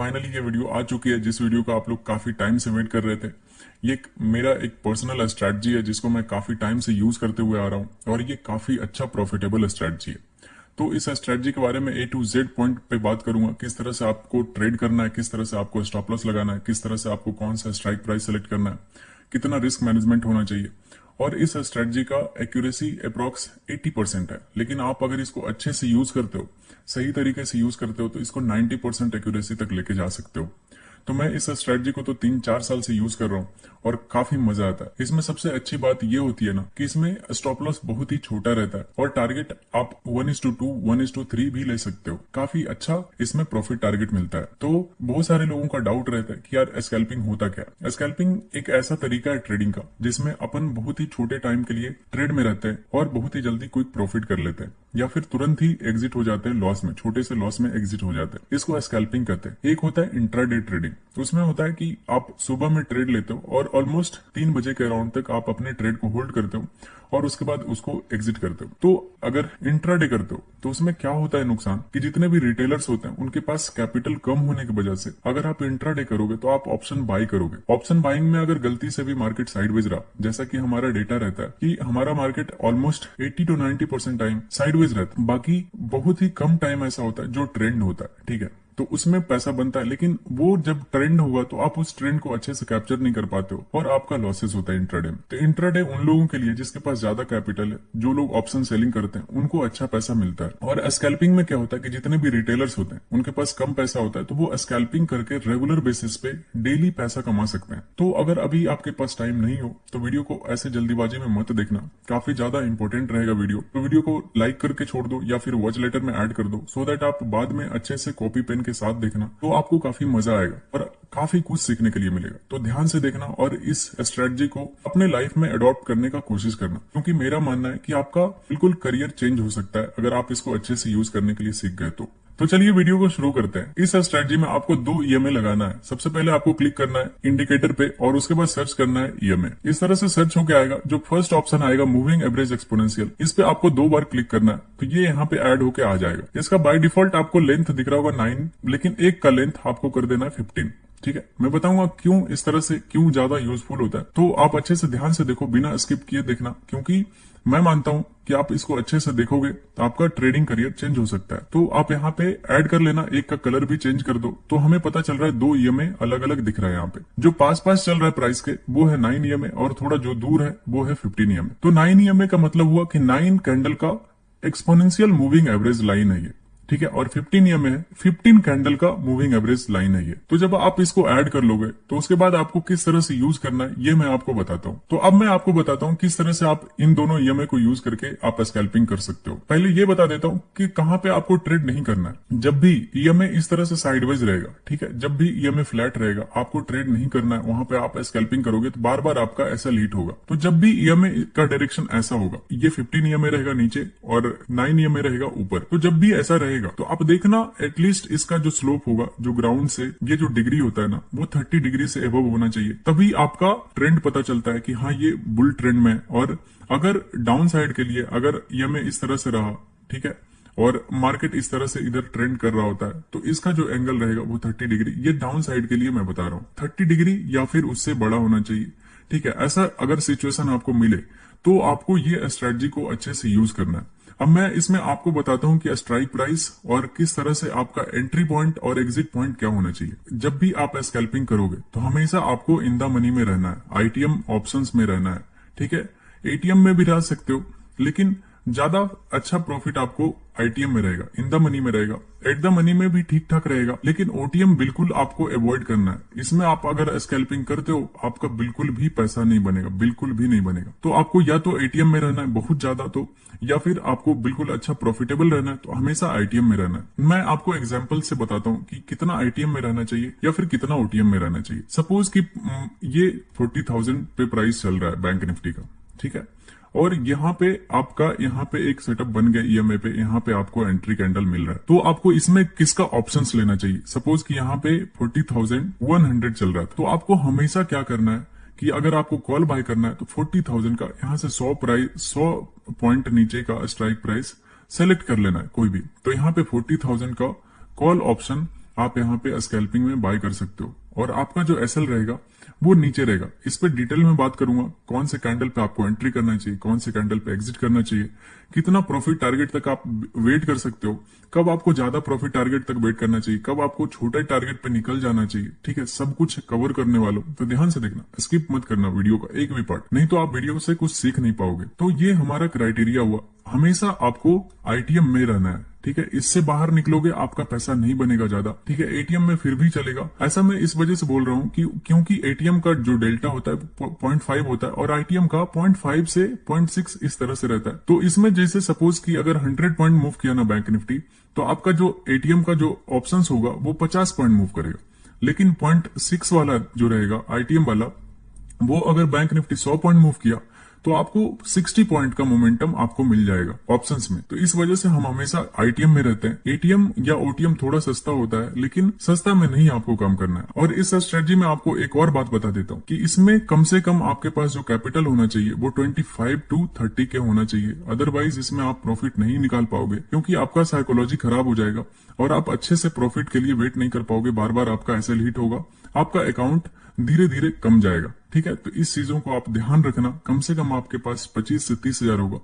Finally ये video आ चुकी है, जिस वीडियो का आप लोग काफी टाइम से वेट कर रहे थे। मेरा एक पर्सनल स्ट्रैटेजी है जिसको मैं काफी टाइम से यूज करते हुए आ रहा हूँ और ये काफी अच्छा प्रॉफिटेबल स्ट्रैटेजी है। तो इस स्ट्रैटेजी के बारे में A to Z पॉइंट पे बात करूंगा, किस तरह से आपको ट्रेड करना है, किस तरह से आपको स्टॉप लॉस लगाना है, किस तरह से आपको कौन सा स्ट्राइक प्राइस सेलेक्ट करना है, कितना रिस्क मैनेजमेंट होना चाहिए। और इस स्ट्रैटेजी का एक्यूरेसी अप्रॉक्स 80% है, लेकिन आप अगर इसको अच्छे से यूज करते हो, सही तरीके से यूज करते हो, तो इसको 90% एक्यूरेसी तक लेके जा सकते हो। तो मैं इस स्ट्रैटेजी को तो 3-4 साल से यूज कर रहा हूँ और काफी मजा आता है। इसमें सबसे अच्छी बात ये होती है ना कि इसमें स्टॉप लॉस बहुत ही छोटा रहता है और टारगेट आप 1:2, 1:3 भी ले सकते हो। काफी अच्छा इसमें प्रॉफिट टारगेट मिलता है। तो बहुत सारे लोगों का डाउट रहता है कि यार स्कैल्पिंग होता क्या है। स्कैल्पिंग एक ऐसा तरीका है ट्रेडिंग का जिसमें अपन बहुत ही छोटे टाइम के लिए ट्रेड में रहते हैं और बहुत ही जल्दी क्विक प्रॉफिट कर लेते हैं या फिर तुरंत ही एग्जिट हो जाते हैं लॉस में, छोटे से लॉस में एग्जिट हो जाते हैं। इसको स्कैल्पिंग कहते हैं। एक होता है इंट्राडे ट्रेडिंग, उसमें होता है कि आप सुबह में ट्रेड लेते हो और ऑलमोस्ट 3 बजे के अराउंड तक आप अपने ट्रेड को होल्ड करते हो और उसके बाद उसको एग्जिट करते हो। तो अगर इंट्राडे करते हो तो उसमें क्या होता है नुकसान कि जितने भी रिटेलर्स होते हैं उनके पास कैपिटल कम होने की वजह से अगर आप इंट्राडे करोगे तो आप ऑप्शन बाय करोगे। ऑप्शन बाइंग में अगर गलती से भी मार्केट साइडवेज रहा, जैसा कि हमारा डेटा रहता है कि हमारा market almost 80 to 90% time sideways रहता है, बाकी बहुत ही कम टाइम ऐसा होता है जो ट्रेंड होता है, ठीक है, तो उसमें पैसा बनता है। लेकिन वो जब ट्रेंड होगा तो आप उस ट्रेंड को अच्छे से कैप्चर नहीं कर पाते हो और आपका लॉसेस होता है इंट्राडे में। तो इंट्राडे उन लोगों के लिए जिसके पास ज्यादा कैपिटल है, जो लोग ऑप्शन सेलिंग करते हैं, उनको अच्छा पैसा मिलता है। और स्कैल्पिंग में क्या होता है कि जितने भी रिटेलर्स होते हैं उनके पास कम पैसा होता है, तो वो स्कैल्पिंग करके रेगुलर बेसिस पे डेली पैसा कमा सकते हैं। तो अगर अभी आपके पास टाइम नहीं हो तो वीडियो को ऐसे जल्दीबाजी में मत देखना, काफी ज्यादा इंपॉर्टेंट रहेगा वीडियो। तो वीडियो को लाइक करके छोड़ दो या फिर वॉच लेटर में ऐड कर दो, सो दैट आप बाद में अच्छे से कॉपी पेन के साथ देखना, तो आपको काफी मजा आएगा और काफी कुछ सीखने के लिए मिलेगा। तो ध्यान से देखना और इस स्ट्रेटजी को अपने लाइफ में अडॉप्ट करने का कोशिश करना, क्योंकि मेरा मानना है कि आपका बिल्कुल करियर चेंज हो सकता है अगर आप इसको अच्छे से यूज करने के लिए सीख गए तो चलिए वीडियो को शुरू करते हैं। इस स्ट्रेटजी में आपको 2 EMA लगाना है। सबसे पहले आपको क्लिक करना है इंडिकेटर पे और उसके बाद सर्च करना है EMA। इस तरह से सर्च होकर आएगा। जो फर्स्ट ऑप्शन आएगा मूविंग एवरेज एक्सपोनेंशियल, इस पे आपको 2 बार क्लिक करना है तो ये यहाँ पे ऐड होके आ जाएगा। इसका बाय डिफॉल्ट आपको लेंथ दिख रहा होगा 9, लेकिन एक का लेंथ आपको कर देना है 15। ठीक है, मैं बताऊंगा क्यों इस तरह से क्यों ज्यादा यूजफुल होता है। तो आप अच्छे से ध्यान से देखो, बिना स्किप किए देखना, क्योंकि मैं मानता हूं कि आप इसको अच्छे से देखोगे तो आपका ट्रेडिंग करियर चेंज हो सकता है। तो आप यहाँ पे ऐड कर लेना, एक का कलर भी चेंज कर दो। तो हमें पता चल रहा है 2 EMA अलग अलग दिख रहा है। यहाँ पे जो पास चल रहा है प्राइस के वो है 9 EMA और थोड़ा जो दूर है वो है 15 EMA। तो 9 EMA का मतलब हुआ कि 9 कैंडल का एक्सपोनेंशियल मूविंग एवरेज लाइन है ये, ठीक है, और 15 EMA है 15 कैंडल का मूविंग एवरेज लाइन है ये। तो जब आप इसको ऐड कर लोगे तो उसके बाद आपको किस तरह से यूज करना है ये मैं आपको बताता हूँ। तो अब मैं आपको बताता हूँ किस तरह से आप इन दोनों EMA को यूज करके आप स्कैल्पिंग कर सकते हो। पहले ये बता देता हूँ कि कहाँ पे आपको ट्रेड नहीं करना है। जब भी EMA इस तरह से साइडवेज रहेगा, ठीक है, जब भी EMA फ्लैट रहेगा आपको ट्रेड नहीं करना है, वहां पे आप स्कैल्पिंग करोगे तो बार बार आपका ऐसा लीड होगा। तो जब भी EMA का डायरेक्शन ऐसा होगा, ये 15 EMA रहेगा नीचे और 9 EMA रहेगा ऊपर, तो जब भी ऐसा रहेगा तो आप देखना एटलीस्ट इसका जो स्लोप होगा, जो ग्राउंड से ये जो डिग्री होता है ना, वो 30 डिग्री से एबव होना चाहिए। तभी आपका ट्रेंड पता चलता है कि हाँ ये बुल ट्रेंड में है। और अगर डाउन साइड के लिए अगर EMA इस तरह से रहा, ठीक है, और मार्केट इस तरह से इधर ट्रेंड कर रहा होता है, तो इसका जो एंगल रहेगा वो 30 डिग्री, ये डाउन साइड के लिए मैं बता रहा हूँ, 30 डिग्री या फिर उससे बड़ा होना चाहिए। ठीक है, ऐसा अगर सिचुएशन आपको मिले तो आपको ये स्ट्रेटजी को अच्छे से यूज करना है। अब मैं इसमें आपको बताता हूं कि स्ट्राइक प्राइस और किस तरह से आपका एंट्री पॉइंट और एग्जिट पॉइंट क्या होना चाहिए। जब भी आप स्कैल्पिंग करोगे तो हमेशा आपको इन द मनी में रहना है, ITM ऑप्शंस में रहना है, ठीक है। ATM में भी रह सकते हो, लेकिन ज्यादा अच्छा प्रॉफिट आपको ITM में रहेगा, इन द मनी में रहेगा। एट द मनी में भी ठीक ठाक रहेगा, लेकिन OTM बिल्कुल आपको अवॉइड करना है। इसमें आप अगर स्कैल्पिंग करते हो आपका बिल्कुल भी पैसा नहीं बनेगा, बिल्कुल भी नहीं बनेगा। तो आपको या तो ATM में रहना है बहुत ज्यादा, तो या फिर आपको बिल्कुल अच्छा प्रॉफिटेबल रहना है तो हमेशा ITM में रहना है। मैं आपको एग्जांपल से बताता हूँ कि कितना ITM में रहना चाहिए या फिर कितना OTM में रहना चाहिए। सपोज कि ये 40,000 पे प्राइस चल रहा है बैंक निफ्टी का, ठीक है, और यहाँ पे आपका यहाँ पे एक सेटअप बन गया EMA पे, यहाँ पे आपको एंट्री कैंडल मिल रहा है। तो आपको इसमें किसका ऑप्शंस लेना चाहिए। सपोज कि यहाँ पे 40,100 चल रहा है, तो आपको हमेशा क्या करना है कि अगर आपको कॉल बाय करना है तो 40,000 का यहाँ से 100 पॉइंट नीचे का स्ट्राइक प्राइस सेलेक्ट कर लेना है कोई भी। तो यहाँ पे 40,000 का कॉल ऑप्शन आप यहाँ पे स्कैल्पिंग में बाय कर सकते हो। और आपका जो एसएल रहेगा वो नीचे रहेगा। इस पे डिटेल में बात करूंगा, कौन से कैंडल पे आपको एंट्री करना चाहिए, कौन से कैंडल पे एग्जिट करना चाहिए, कितना प्रॉफिट टारगेट तक आप वेट कर सकते हो, कब आपको ज्यादा प्रॉफिट टारगेट तक वेट करना चाहिए, कब आपको छोटे टारगेट पे निकल जाना चाहिए। ठीक है, सब कुछ कवर करने वालों, तो ध्यान से देखना, स्किप मत करना वीडियो का एक भी पार्ट, नहीं तो आप वीडियो से कुछ सीख नहीं पाओगे। तो ये हमारा क्राइटेरिया हुआ, हमेशा आपको आईटीएम में रहना है। ठीक है, इससे बाहर निकलोगे आपका पैसा नहीं बनेगा ज्यादा। ठीक है, एटीएम में फिर भी चलेगा। ऐसा मैं इस वजह से बोल रहा हूँ कि क्योंकि एटीएम का जो डेल्टा होता है 0.5 होता है और आईटीएम का 0.5 से 0.6 इस तरह से रहता है। तो इसमें जैसे सपोज कि अगर 100 पॉइंट मूव किया ना बैंक निफ्टी, तो आपका जो एटीएम का जो ऑप्शन होगा वो 50 पॉइंट मूव करेगा। लेकिन 0.6 वाला जो रहेगा आईटीएम वाला, वो अगर बैंक निफ्टी 100 पॉइंट मूव किया तो आपको 60 पॉइंट का मोमेंटम आपको मिल जाएगा ऑप्शंस में। तो इस वजह से हम हमेशा आईटीएम में रहते हैं। एटीएम या ओटीएम थोड़ा सस्ता होता है, लेकिन सस्ता में नहीं आपको काम करना है। और इस स्ट्रेटजी में आपको एक और बात बता देता हूँ कि इसमें कम से कम आपके पास जो कैपिटल होना चाहिए वो 25 to 30 के होना चाहिए। अदरवाइज इसमें आप प्रॉफिट नहीं निकाल पाओगे, क्योंकि आपका साइकोलॉजी खराब हो जाएगा और आप अच्छे से प्रॉफिट के लिए वेट नहीं कर पाओगे। बार बार आपका एसएल हिट होगा, आपका अकाउंट धीरे धीरे कम जाएगा। ठीक है, तो इस चीजों को आप ध्यान रखना। कम से कम आपके पास 25 से 30 हजार होगा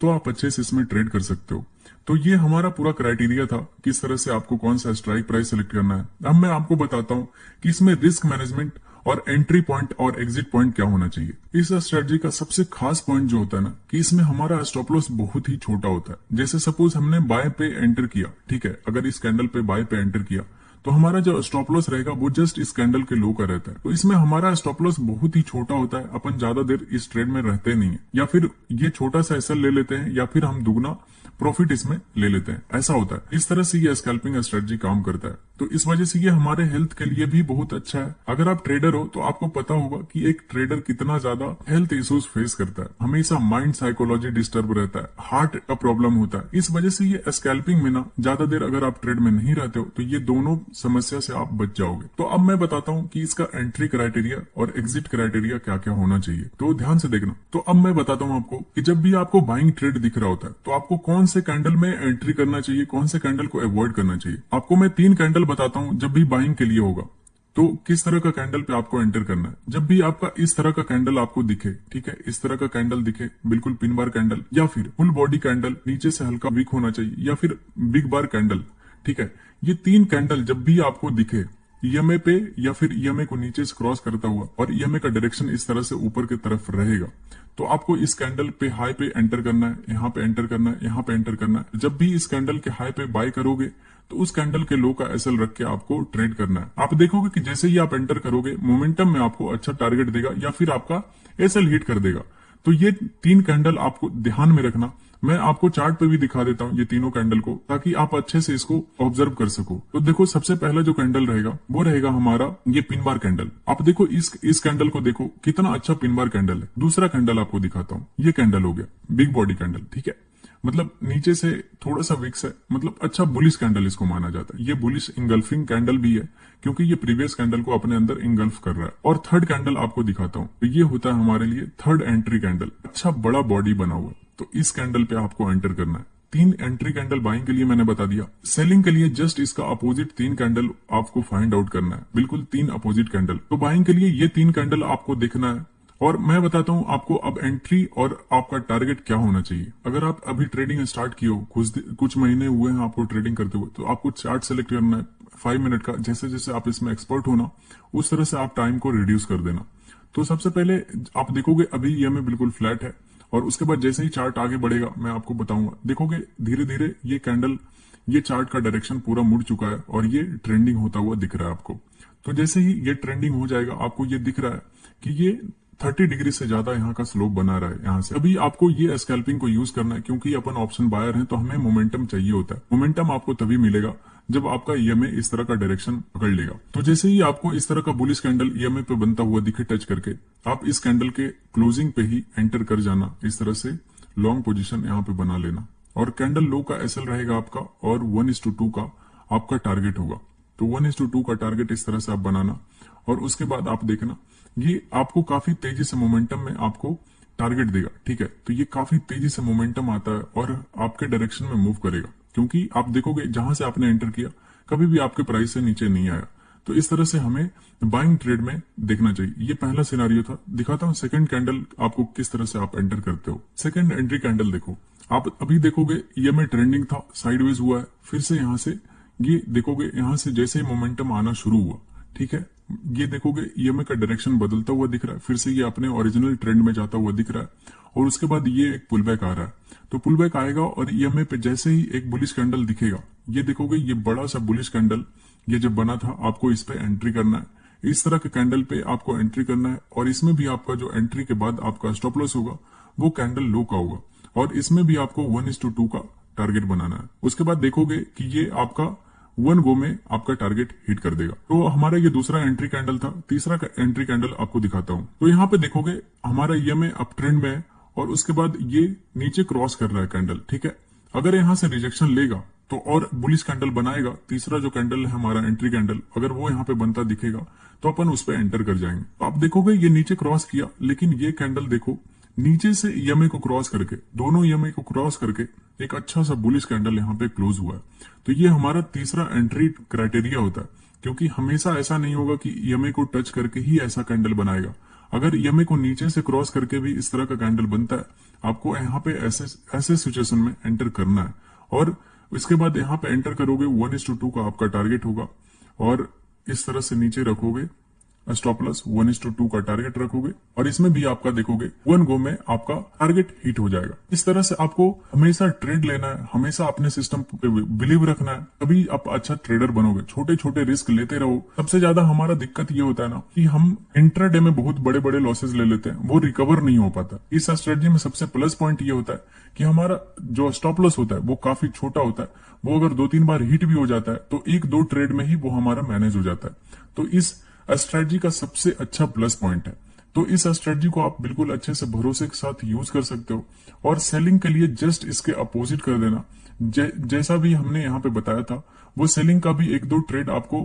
तो आप अच्छे से इसमें ट्रेड कर सकते हो। तो ये हमारा पूरा क्राइटेरिया था, किस तरह से आपको कौन सा स्ट्राइक प्राइस सेलेक्ट करना है। अब मैं आपको बताता हूँ कि इसमें रिस्क मैनेजमेंट और एंट्री पॉइंट और एग्जिट पॉइंट क्या होना चाहिए। इस स्ट्रेटजी का सबसे खास पॉइंट जो होता है ना, कि इसमें हमारा स्टॉप लॉस बहुत ही छोटा होता है। जैसे सपोज हमने बाय पे एंटर किया, ठीक है, अगर इस कैंडल पे बाय पे एंटर किया तो हमारा जो स्टॉप लॉस रहेगा वो जस्ट इस कैंडल के लो का रहता है। तो इसमें हमारा स्टॉप लॉस बहुत ही छोटा होता है, अपन ज्यादा देर इस ट्रेड में रहते नहीं है, या फिर ये छोटा सा एसएल ले लेते हैं या फिर हम दुगना प्रॉफिट इसमें ले लेते हैं, ऐसा होता है। इस तरह से ये स्कैल्पिंग स्ट्रेटजी काम करता है। तो इस वजह से ये हमारे हेल्थ के लिए भी बहुत अच्छा है। अगर आप ट्रेडर हो तो आपको पता होगा कि एक ट्रेडर कितना ज्यादा हेल्थ इश्यूज फेस करता है, हमेशा माइंड साइकोलॉजी डिस्टर्ब रहता है, हार्ट का प्रॉब्लम होता है। इस वजह से ये स्कैल्पिंग में ना ज्यादा देर अगर आप ट्रेड में नहीं रहते हो तो ये दोनों समस्या से आप बच जाओगे। तो अब मैं बताता हूँ कि इसका एंट्री क्राइटेरिया और एग्जिट क्राइटेरिया क्या क्या होना चाहिए, तो ध्यान से देखना। तो अब मैं बताता हूँ आपको कि जब भी आपको बाइंग ट्रेड दिख रहा होता है तो आपको कौन से कैंडल में एंट्री करना चाहिए, कौन से कैंडल को अवॉइड करना चाहिए। आपको मैं 3 कैंडल बताता हूँ जब भी बाइंग के लिए होगा, तो किस तरह का कैंडल पे आपको एंटर करना है। जब भी आपका इस तरह का कैंडल आपको दिखे, ठीक है, इस तरह का कैंडल दिखे, बिल्कुल पिन बार कैंडल या फिर फुल बॉडी कैंडल, नीचे से हल्का वीक होना चाहिए, या फिर बिग बार कैंडल, ठीक है, ये 3 कैंडल जब भी आपको दिखे ईएमए पे या फिर ईएमए को नीचे से क्रॉस करता हुआ और ईएमए का डायरेक्शन इस तरह से ऊपर की तरफ रहेगा, तो आपको इस कैंडल पे हाई पे एंटर करना है, यहाँ पे एंटर करना है, यहाँ पे एंटर करना है। जब भी इस कैंडल के हाई पे बाय करोगे तो उस कैंडल के लो का एसएल रख के आपको ट्रेड करना है। आप देखोगे कि जैसे ही आप एंटर करोगे मोमेंटम में आपको अच्छा टारगेट देगा या फिर आपका एसएल हिट कर देगा। तो ये 3 कैंडल आपको ध्यान में रखना। मैं आपको चार्ट पे भी दिखा देता हूँ ये तीनों कैंडल को, ताकि आप अच्छे से इसको ऑब्जर्व कर सको। तो देखो, सबसे पहला जो कैंडल रहेगा वो रहेगा हमारा ये पिन बार कैंडल। आप देखो इस कैंडल को देखो, कितना अच्छा पिन बार कैंडल है। दूसरा कैंडल आपको दिखाता हूँ, ये कैंडल हो गया बिग बॉडी कैंडल, ठीक है, मतलब नीचे से थोड़ा सा विक्स है, मतलब अच्छा बुलिश कैंडल इसको माना जाता है। ये बुलिश इंगल्फिंग कैंडल भी है क्योंकि ये प्रीवियस कैंडल को अपने अंदर इंगल्फ कर रहा है। और थर्ड कैंडल आपको दिखाता हूँ, तो ये होता है हमारे लिए थर्ड एंट्री कैंडल, अच्छा बड़ा बॉडी बना हुआ। तो इस कैंडल पे आपको एंटर करना है। 3 एंट्री कैंडल बाइंग के लिए मैंने बता दिया। सेलिंग के लिए जस्ट इसका अपोजिट 3 कैंडल आपको फाइंड आउट करना है, बिल्कुल 3 अपोजिट कैंडल। तो बाइंग के लिए ये 3 कैंडल आपको देखना है। और मैं बताता हूं आपको अब एंट्री और आपका टारगेट क्या होना चाहिए। अगर आप अभी ट्रेडिंग स्टार्ट किए हो, कुछ महीने हुए हैं आपको ट्रेडिंग करते हुए, तो आपको चार्ट सेलेक्ट करना है 5 मिनट का। जैसे जैसे आप इसमें एक्सपर्ट होना उस तरह से आप टाइम को रिड्यूस कर देना। तो सबसे पहले आप देखोगे अभी ये में बिल्कुल फ्लैट है, और उसके बाद जैसे ही चार्ट आगे बढ़ेगा मैं आपको बताऊंगा, देखोगे धीरे धीरे ये कैंडल, ये चार्ट का डायरेक्शन पूरा मुड़ चुका है और ये ट्रेंडिंग होता हुआ दिख रहा है आपको। तो जैसे ही ये ट्रेंडिंग हो जाएगा आपको ये दिख रहा है कि ये 30 डिग्री से ज्यादा यहाँ का स्लोप बना रहा है यहाँ से। अभी आपको ये स्कैल्पिंग को यूज करना है क्योंकि अपन ऑप्शन बायर हैं, तो हमें मोमेंटम चाहिए होता है। मोमेंटम आपको तभी मिलेगा जब आपका ईएमए इस तरह का डायरेक्शन पकड़ लेगा। तो जैसे ही आपको इस तरह का बुलिश कैंडल ईएमए पे बनता हुआ दिखे टच करके, आप इस कैंडल के क्लोजिंग पे ही एंटर कर जाना। इस तरह से लॉन्ग पोजीशन यहाँ पे बना लेना, और कैंडल लो का एसएल रहेगा आपका और 1:2 का आपका टारगेट होगा। तो 1:2 का टारगेट इस तरह से आप बनाना, और उसके बाद आप देखना ये आपको काफी तेजी से मोमेंटम में आपको टारगेट देगा, ठीक है। तो ये काफी तेजी से मोमेंटम आता है और आपके डायरेक्शन में मूव करेगा, क्योंकि आप देखोगे जहां से आपने एंटर किया कभी भी आपके प्राइस से नीचे नहीं आया। तो इस तरह से हमें बाइंग ट्रेड में देखना चाहिए। ये पहला सिनारियो था। दिखाता हूँ सेकंड कैंडल आपको किस तरह से आप एंटर करते हो। सेकंड एंट्री कैंडल देखो, आप अभी देखोगे ईएमए ट्रेंडिंग था, साइडवेज हुआ है, फिर से यहां से ये देखोगे, यहां से जैसे ही मोमेंटम आना शुरू हुआ, ठीक है, ये देखोगे ईएमए का डायरेक्शन बदलता हुआ दिख रहा है, फिर से ये अपने ओरिजिनल ट्रेंड में जाता हुआ दिख रहा है, और उसके बाद ये एक पुल बैक आ रहा है। तो पुल बैक आएगा और ईएमए पे जैसे ही एक बुलिश कैंडल दिखेगा, ये देखोगे ये बड़ा सा बुलिश कैंडल ये जब बना था, आपको इस पे एंट्री करना है। इस तरह के कैंडल पे आपको एंट्री करना है, और इसमें भी आपका जो एंट्री के बाद आपका स्टॉप लॉस होगा वो कैंडल लो का होगा, और इसमें भी आपको 1:2 का टारगेट बनाना है। उसके बाद देखोगे कि ये आपका 1 गो में आपका टारगेट हिट कर देगा। तो हमारा ये दूसरा एंट्री कैंडल था। तीसरा एंट्री कैंडल आपको दिखाता हूं। तो यहाँ पे देखोगे हमारा ईएमए अप ट्रेंड में है, और उसके बाद ये नीचे क्रॉस कर रहा है कैंडल, ठीक है। अगर यहां से रिजेक्शन लेगा तो और बुलिश कैंडल बनाएगा, तीसरा जो कैंडल है हमारा एंट्री कैंडल, अगर वो यहाँ पे बनता दिखेगा तो अपन उस पर एंटर कर जाएंगे। तो आप देखोगे ये नीचे क्रॉस किया, लेकिन ये कैंडल देखो नीचे से ईएमए को क्रॉस करके, दोनों ईएमए को क्रॉस करके एक अच्छा सा बुलिश कैंडल यहाँ पे क्लोज हुआ है। तो ये हमारा तीसरा एंट्री क्राइटेरिया होता है, क्योंकि हमेशा ऐसा नहीं होगा कि ईएमए को टच करके ही ऐसा कैंडल बनाएगा। अगर ईएमए को नीचे से क्रॉस करके भी इस तरह का कैंडल बनता है, आपको यहाँ पे ऐसे सिचुएशन में एंटर करना है, और इसके बाद यहाँ पे एंटर करोगे 1:2 का आपका टारगेट होगा, और इस तरह से नीचे रखोगे स्टॉप लॉस 1:2 का टारगेट रखोगे, और इसमें भी आपका देखोगे 1 गो में आपका टारगेट हिट हो जाएगा। इस तरह से आपको हमेशा ट्रेड लेना है, हमेशा अपने सिस्टम पे बिलीव रखना है, तभी आप अच्छा ट्रेडर बनोगे। छोटे छोटे रिस्क लेते रहो। सबसे ज्यादा हमारा दिक्कत ये होता है ना कि हम इंट्राडे में बहुत बड़े बड़े लॉसेस ले लेते हैं, वो रिकवर नहीं हो पाता। इस स्ट्रेटजी में सबसे प्लस पॉइंट ये होता है कि हमारा जो स्टॉप लॉस होता है वो काफी छोटा होता है। वो अगर 2-3 बार हिट भी हो जाता है तो 1-2 ट्रेड में ही वो हमारा मैनेज हो जाता है। तो इस स्ट्रेटजी का सबसे अच्छा प्लस पॉइंट है। तो इस स्ट्रेटजी को आप बिल्कुल अच्छे से भरोसे के साथ यूज कर सकते हो, और सेलिंग के लिए जस्ट इसके अपोजिट कर देना। जैसा भी हमने यहाँ पे बताया था, वो सेलिंग का भी 1-2 ट्रेड आपको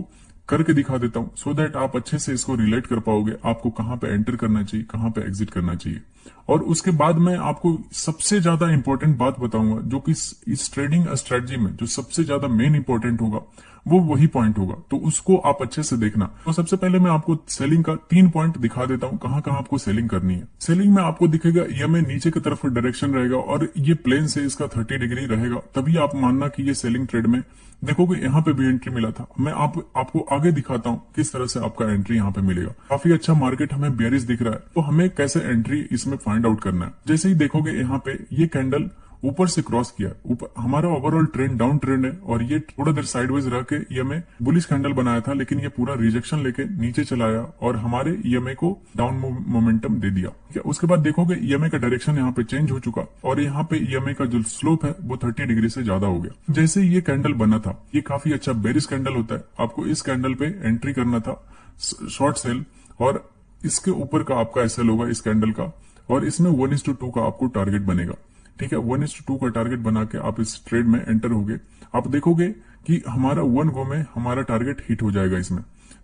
करके दिखा देता हूं, सो दैट आप अच्छे से इसको रिलेट कर पाओगे, आपको कहां पे एंटर करना चाहिए, कहां पे एग्जिट करना चाहिए। और उसके बाद मैं आपको सबसे ज्यादा इंपॉर्टेंट बात बताऊंगा, जो कि इस ट्रेडिंग स्ट्रेटजी में जो सबसे ज्यादा मेन इंपॉर्टेंट होगा वो वही पॉइंट होगा। तो उसको आप अच्छे से देखना। तो सबसे पहले मैं आपको सेलिंग का 3 पॉइंट दिखा देता हूं, कहां कहां आपको सेलिंग करनी है। सेलिंग में आपको दिखेगा ईएमए नीचे की तरफ डायरेक्शन रहेगा, और ये प्लेन से इसका 30 डिग्री रहेगा, तभी आप मानना कि ये सेलिंग ट्रेड में। देखोगे यहाँ पे भी एंट्री मिला था। मैं आपको आगे दिखाता हूँ किस तरह से आपका एंट्री यहाँ पे मिलेगा। काफी अच्छा मार्केट हमें बेयरिश दिख रहा है, तो हमें कैसे एंट्री इसमें फाइंड आउट करना है। जैसे ही देखोगे यहाँ पे ये कैंडल ऊपर से क्रॉस किया, ऊपर हमारा ओवरऑल ट्रेंड डाउन ट्रेंड है, और ये थोड़ा देर साइडवेज रह के ईएमए बुलिश कैंडल बनाया था, लेकिन ये पूरा रिजेक्शन लेके नीचे चला आया और हमारे ईएमए को डाउन मोमेंटम दे दिया। ठीक है, उसके बाद देखोगे ईएमए का डायरेक्शन यहाँ पे चेंज हो चुका, और यहाँ पे ईएमए का जो स्लोप है वो 30 डिग्री से ज्यादा हो गया। जैसे ये कैंडल बना था, ये काफी अच्छा बेरिश कैंडल होता है, आपको इस कैंडल पे एंट्री करना था, शॉर्ट सेल, और इसके ऊपर का आपका एसएल होगा इस कैंडल का, और इसमें 1:2 का आपको टारगेट बनेगा। ठीक है, 1:2 का टारगेट बना के आप इस ट्रेड में एंटर होगे। आप देखोगे कि हमारा 1 गो में हमारा टारगेट हिट हो जाएगा इसमें।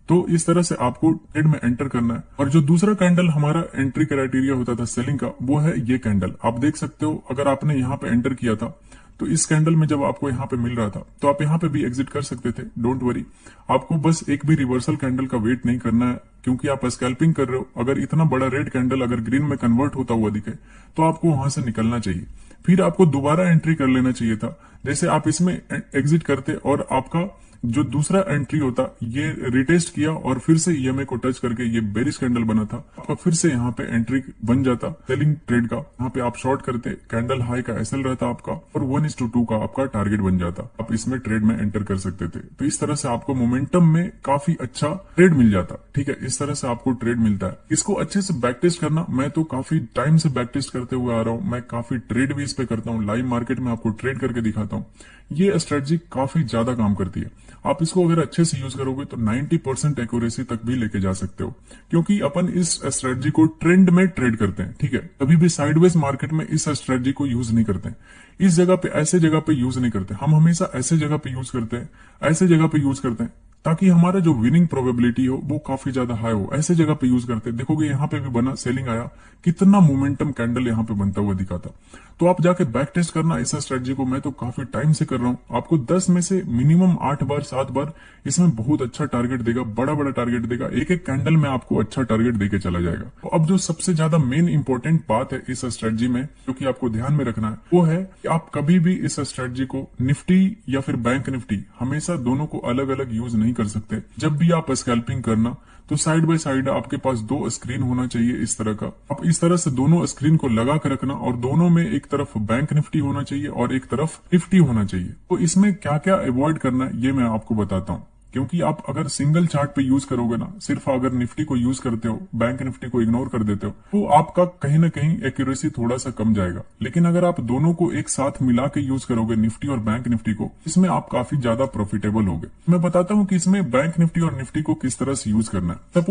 तो इस तरह से आपको ट्रेड में एंटर करना है। और जो दूसरा कैंडल हमारा एंट्री क्राइटेरिया होता था सेलिंग का, वो है ये कैंडल। आप देख सकते हो, अगर आपने यहाँ पे एंटर किया था तो इस कैंडल में जब आपको यहाँ पे मिल रहा था तो आप यहाँ पे भी एग्जिट कर सकते थे, डोंट वरी। आपको बस एक भी रिवर्सल कैंडल का वेट नहीं करना है, क्योंकि आप स्कैल्पिंग कर रहे हो। अगर इतना बड़ा रेड कैंडल अगर ग्रीन में कन्वर्ट होता हुआ दिखे तो आपको वहां से निकलना चाहिए, फिर आपको दोबारा एंट्री कर लेना चाहिए था। जैसे आप इसमें एग्जिट करते और आपका जो दूसरा एंट्री होता ये रिटेस्ट किया और फिर से ईएमए को टच करके ये बेरिश कैंडल बना था, आपका फिर से यहाँ पे एंट्री बन जाता सेलिंग ट्रेड का। यहाँ पे आप शॉर्ट करते, कैंडल हाई का एसएल रहता आपका, और 1:2 का आपका टारगेट बन जाता। आप इसमें ट्रेड में एंटर कर सकते थे। तो इस तरह से आपको मोमेंटम में काफी अच्छा ट्रेड मिल जाता। ठीक है, इस तरह से आपको ट्रेड मिलता है। इसको अच्छे से बैक टेस्ट करना, मैं तो काफी टाइम से बैक टेस्ट करते हुए आ रहा हूँ। मैं काफी ट्रेड भी इस पे करता हूँ, लाइव मार्केट में आपको ट्रेड करके दिखाता हूँ। ये स्ट्रेटजी काफी ज्यादा काम करती है। आप इसको अगर अच्छे से यूज करोगे तो 90% एक्यूरेसी तक भी लेके जा सकते हो, क्योंकि अपन इस स्ट्रेटजी को ट्रेंड में ट्रेड करते हैं। ठीक है, कभी भी साइडवेज मार्केट में इस स्ट्रेटजी को यूज नहीं करते हैं। इस जगह पे, ऐसे जगह पे यूज नहीं करते। हम हमेशा ऐसे जगह पे यूज करते हैं, ऐसे जगह पे यूज करते हैं ताकि हमारा जो विनिंग प्रोबेबिलिटी हो वो काफी ज्यादा हाई हो। ऐसे जगह पे यूज करते हैं। देखोगे यहाँ पे भी बना, सेलिंग आया, कितना मोमेंटम कैंडल यहाँ पे बनता हुआ दिखा था। तो आप जाके बैक टेस्ट करना इस स्ट्रेटजी को। मैं तो काफी टाइम से कर रहा हूँ, आपको 10 में से मिनिमम 8 बार 7 बार इसमें बहुत अच्छा टारगेट देगा, बड़ा बड़ा टारगेट देगा, एक एक कैंडल में आपको अच्छा टारगेट देके चला जाएगा। तो अब जो सबसे ज्यादा मेन इंपॉर्टेंट बात है इस स्ट्रेटजी में, जो कि आपको ध्यान में रखना है, वो है कि आप कभी भी इस स्ट्रेटजी को निफ्टी या फिर बैंक निफ्टी हमेशा दोनों को अलग अलग यूज नहीं कर सकते। जब भी आप स्कैल्पिंग करना तो साइड बाय साइड आपके पास 2 स्क्रीन होना चाहिए इस तरह का। आप इस तरह से दोनों स्क्रीन को लगा कर रखना और दोनों में एक तरफ बैंक निफ्टी होना चाहिए और एक तरफ निफ्टी होना चाहिए। तो इसमें क्या क्या अवॉइड करना है ये मैं आपको बताता हूँ, क्योंकि आप अगर सिंगल चार्ट पे यूज करोगे ना, सिर्फ अगर निफ्टी को यूज करते हो, बैंक निफ्टी को इग्नोर कर देते हो, तो आपका कहीं ना कहीं एक्यूरेसी थोड़ा सा कम जाएगा। लेकिन अगर आप दोनों को एक साथ मिला के यूज करोगे, निफ्टी और बैंक निफ्टी को, इसमें आप काफी ज्यादा प्रॉफिटेबल होगे। मैं बताता हूँ कि इसमें बैंक निफ्टी और निफ्टी को किस तरह से यूज करना है।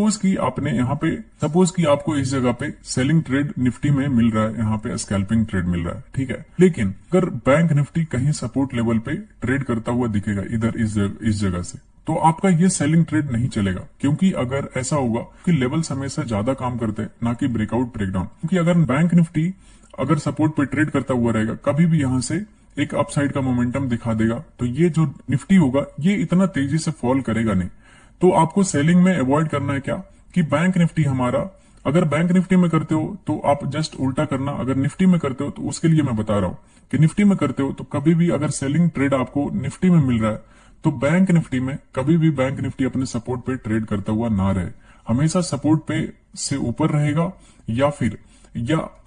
सपोज कि आपको इस जगह पे सेलिंग ट्रेड निफ्टी में मिल रहा है, यहाँ पे स्कैल्पिंग ट्रेड मिल रहा है, ठीक है। लेकिन अगर बैंक निफ्टी कहीं सपोर्ट लेवल पे ट्रेड करता हुआ दिखेगा इधर इस जगह से, तो आपका ये सेलिंग ट्रेड नहीं चलेगा। क्योंकि अगर ऐसा होगा कि लेवल्स हमेशा ज्यादा काम करते हैं, ना कि ब्रेकआउट ब्रेकडाउन। क्योंकि अगर बैंक निफ्टी अगर सपोर्ट पे ट्रेड करता हुआ रहेगा, कभी भी यहां से एक अपसाइड का मोमेंटम दिखा देगा, तो ये जो निफ्टी होगा ये इतना तेजी से फॉल करेगा नहीं। तो आपको सेलिंग में अवॉइड करना है क्या, कि बैंक निफ्टी हमारा, अगर बैंक निफ्टी में करते हो तो आप जस्ट उल्टा करना, अगर निफ्टी में करते हो तो उसके लिए मैं बता रहा हूं कि निफ्टी में करते हो तो कभी भी अगर सेलिंग ट्रेड आपको निफ्टी में मिल रहा है, तो बैंक निफ्टी में कभी भी बैंक निफ्टी अपने सपोर्ट पे ट्रेड करता हुआ ना रहे। हमेशा सपोर्ट पे से ऊपर रहेगा या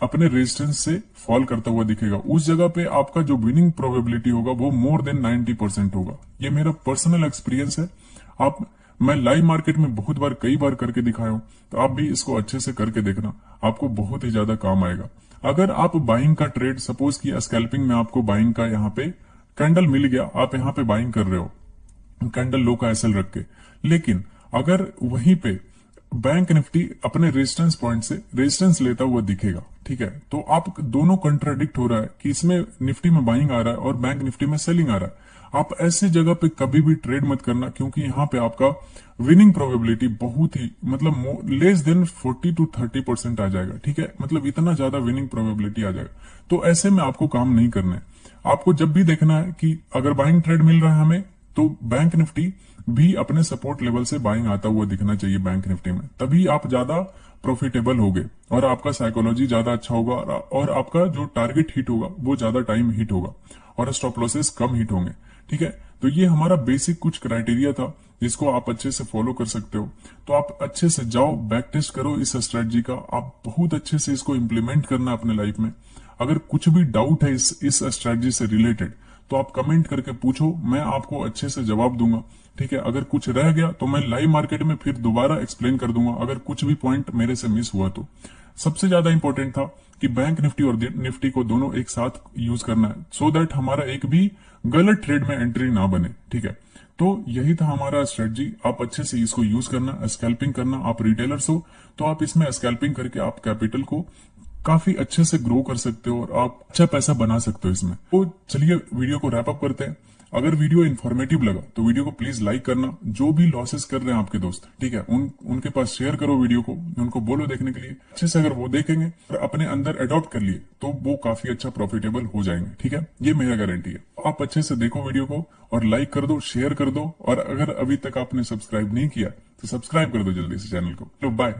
अपने रेजिस्टेंस से फॉल करता हुआ दिखेगा। उस जगह पे आपका जो विनिंग प्रोबेबिलिटी होगा वो मोर देन 90% होगा। ये मेरा पर्सनल एक्सपीरियंस है। मैं लाइव मार्केट में बहुत बार, कई बार करके दिखाया हूं, तो आप भी इसको अच्छे से करके देखना, आपको बहुत ही ज्यादा काम आएगा। अगर आप बाइंग का ट्रेड, सपोज की स्कैल्पिंग में आपको बाइंग का यहाँ पे कैंडल मिल गया, आप यहाँ पे बाइंग कर रहे हो कैंडल लो का एसएल रख के, लेकिन अगर वहीं पे बैंक निफ्टी अपने रेजिस्टेंस पॉइंट से रेजिस्टेंस लेता हुआ दिखेगा, ठीक है, तो आप दोनों कंट्राडिक्ट हो रहा है कि इसमें निफ्टी में बाइंग आ रहा है और बैंक निफ्टी में सेलिंग आ रहा है। आप ऐसे जगह पे कभी भी ट्रेड मत करना, क्योंकि यहाँ पे आपका विनिंग प्रोबेबिलिटी बहुत ही मतलब लेस देन 40 to 30% आ जाएगा, ठीक है, मतलब इतना ज्यादा विनिंग प्रोबेबिलिटी आ जाएगा। तो ऐसे में आपको काम नहीं करना है। आपको जब भी देखना है कि अगर बाइंग ट्रेड मिल रहा है हमें, तो बैंक निफ्टी भी अपने सपोर्ट लेवल से बाइंग आता हुआ दिखना चाहिए बैंक निफ्टी में, तभी आप ज्यादा प्रॉफिटेबल होगे और आपका साइकोलॉजी ज्यादा अच्छा होगा और आपका जो टारगेट हिट होगा वो ज्यादा टाइम हिट होगा और स्टॉप लॉसेस कम हिट होंगे, ठीक है। तो ये हमारा बेसिक कुछ क्राइटेरिया था जिसको आप अच्छे से फॉलो कर सकते हो। तो आप अच्छे से जाओ, बैक टेस्ट करो इस स्ट्रेटजी का, आप बहुत अच्छे से इसको इम्प्लीमेंट करना अपने लाइफ में। अगर कुछ भी डाउट है इस स्ट्रेटजी से रिलेटेड, तो आप कमेंट करके पूछो, मैं आपको अच्छे से जवाब दूंगा, ठीक है। अगर कुछ रह गया तो मैं लाइव मार्केट में फिर दोबारा एक्सप्लेन कर दूंगा, अगर कुछ भी पॉइंट मेरे से मिस हुआ तो। सबसे ज्यादा इंपॉर्टेंट था कि बैंक निफ्टी और निफ्टी को दोनों एक साथ यूज करना है, सो दैट हमारा एक भी गलत ट्रेड में एंट्री ना बने, ठीक है। तो यही था हमारा स्ट्रेटजी। आप अच्छे से इसको यूज करना, स्कैल्पिंग करना। आप रिटेलर्स हो तो आप इसमें स्कैल्पिंग करके आप कैपिटल को काफी अच्छे से ग्रो कर सकते हो और आप अच्छा पैसा बना सकते हो इसमें। तो चलिए वीडियो को रैप अप करते हैं। अगर वीडियो इन्फॉर्मेटिव लगा तो वीडियो को प्लीज लाइक करना। जो भी लॉसेस कर रहे हैं आपके दोस्त, ठीक है, उनके पास शेयर करो वीडियो को, उनको बोलो देखने के लिए। अच्छे से अगर वो देखेंगे और अपने अंदर अडॉप्ट कर लिए तो वो काफी अच्छा प्रॉफिटेबल हो जाएंगे, ठीक है, ये मेरा गारंटी है। आप अच्छे से देखो वीडियो को और लाइक कर दो, शेयर कर दो, और अगर अभी तक आपने सब्सक्राइब नहीं किया तो सब्सक्राइब कर दो जल्दी से चैनल को। तो बाय।